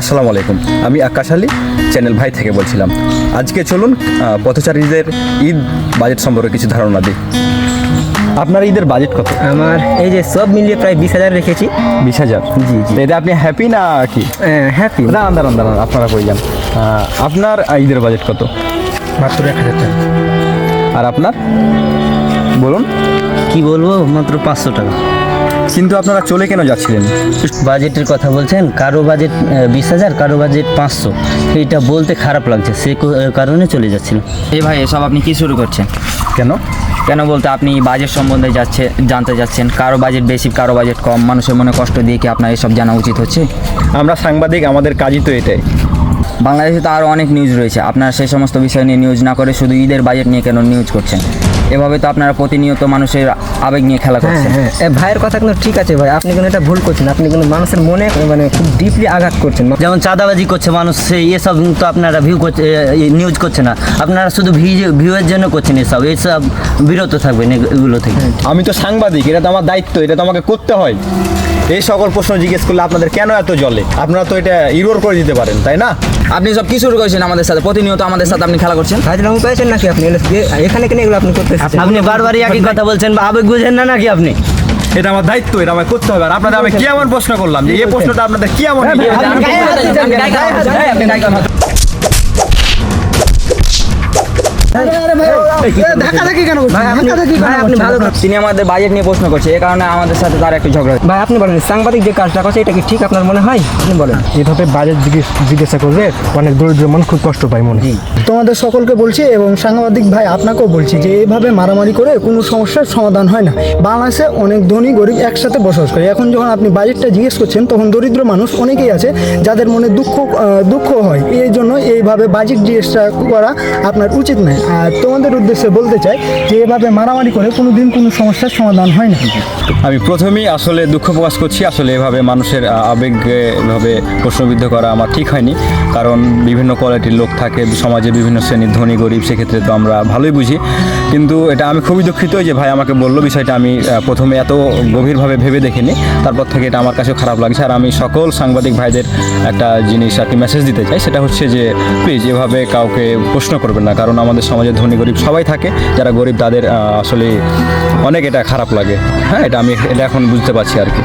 আসসালামু আলাইকুম, আমি আকাশ আলী চ্যানেল ভাই থেকে বলছিলাম। আজকে চলুন পথচারীদের ঈদ বাজেট সম্পর্কে কিছু ধারণা দিই। আপনার ঈদের বাজেট কত? আমার এই যে সব মিলিয়ে প্রায় 20,000 রেখেছি। 20,000? জি জি। এতে আপনি হ্যাপি না কি? হ্যাপি। দাঁড়ান আপনারা কই যান। আপনার ঈদের বাজেট কত? মাত্র 1,000 টাকা। আর আপনার বলুন। কি বলবো, মাত্র 500 টাকা। কিন্তু আপনারা চলে কেন যাচ্ছিলেন? বাজেটের কথা বলছেন, কারো বাজেট 20,000, কারো বাজেট 500। এটা বলতে খারাপ লাগছে, সে কারণে চলে যাচ্ছিলাম। এই ভাই, এসব আপনি কি শুরু করছেন? কেন? কেন বলতে আপনি বাজেট সম্বন্ধে জানতে যাচ্ছেন। কারো বাজেট বেশি, কারো বাজেট কম, মানুষের মনে কষ্ট দিয়ে কি আপনার এসব জানা উচিত হচ্ছে? আমরা সাংবাদিক, আমাদের কাজই তো এটাই। বাংলাদেশে তো আরও অনেক নিউজ রয়েছে, আপনারা সেই সমস্ত বিষয় নিয়ে নিউজ না করে শুধু ঈদের বাজেট নিয়ে কেন নিউজ করছেন? এভাবে তো আপনারা প্রতিনিয়ত মানুষের আবেগ নিয়ে খেলা করছেন। ভাইয়ের কথা কিন্তু ঠিক আছে ভাই, আপনি কিন্তু এটা ভুল করছেন। আপনি কিন্তু মানুষের মনে মানে খুব ডিপলি আঘাত করছেন। যেমন চাঁদাবাজি করছে মানুষ, সেই এসব তো আপনারা নিউজ করছে না, আপনারা শুধু ভিউয়ের জন্য করছেন। এসব বিরত থাকবেন এগুলো থেকে। আমি তো সাংবাদিক, এটা তো আমার দায়িত্ব, এটা তো আমাকে করতে হয়। এই সকল প্রশ্ন জিজ্ঞেস করলে আপনাদের কেন এত জ্বলে? আপনারা তো এটা ইগনোর করে দিতে পারেন, তাই না? আপনি সব কি শুরু করেছেন আমাদের সাথে? প্রতিনিয়ত আমাদের সাথে আপনি খেলা করছেন। ফাজলামি পেয়েছেন নাকি আপনি? এখানে কেন এগুলো আপনি করতে? আপনি বারবারই একই কথা বলছেন, বা আবেগ বুঝেন না নাকি আপনি? এটা আমার দায়িত্ব, এটা আমাকে করতে হবে। আর আপনাদের আমি কি এমন প্রশ্ন করলাম যে এই প্রশ্নটা আপনাদের কি এমন? তিনি আমাদের বাজেট নিয়ে প্রশ্ন করছে, এ কারণে আমাদের সাথে তার একটু ঝগড়া। ভাই আপনি বলেন, সাংবাদিক যে কাজটা করছে এটা কি ঠিক আপনার মনে হয়? আপনি বলেন। এভাবে বাজেট জিজ্ঞাসা করবে অনেক দরিদ্র মন খুব কষ্ট পায় মনে। তোমাদের সকলকে বলছি এবং সাংবাদিক ভাই আপনাকেও বলছি যে এইভাবে মারামারি করে কোনো সমস্যার সমাধান হয় না। বাংলাদেশে অনেক ধনী গরিব একসাথে বসবাস করে। এখন যখন আপনি বাজেটটা জিজ্ঞেস করছেন, তখন দরিদ্র মানুষ অনেকেই আছে যাদের মনে দুঃখ হয়। এই জন্য এইভাবে বাজেট জিজ্ঞাসা করা আপনার উচিত নয়। আর তোমাদের উদ্দেশ্যে বলতে চাই যে এভাবে মারামারি করে কোনোদিন কোনো সমস্যার সমাধান হয় না। আমি প্রথমেই আসলে দুঃখ প্রকাশ করছি। আসলে এভাবে মানুষের আবেগকে এভাবে প্রশ্নবিদ্ধ করা আমার ঠিক হয়নি। কারণ বিভিন্ন কোয়ালিটির লোক থাকে সমাজে, বিভিন্ন শ্রেণীর ধনী গরিব, সেক্ষেত্রে তো আমরা ভালোই বুঝি। কিন্তু এটা আমি খুবই দুঃখিত যে ভাই আমাকে বললো বিষয়টা, আমি প্রথমে এত গভীরভাবে ভেবে দেখিনি। তারপর থেকে এটা আমার কাছেও খারাপ লাগছে। আর আমি সকল সাংবাদিক ভাইদের একটা জিনিস আর কি মেসেজ দিতে চাই, সেটা হচ্ছে যে প্লিজ এভাবে কাউকে প্রশ্ন করবেন না। কারণ আমাদের সমাজে ধনী গরিব সবাই থাকে, যারা গরিব তাদের আসলে অনেক এটা খারাপ লাগে। হ্যাঁ, এটা আমি এখন বুঝতে পারছি আর কি।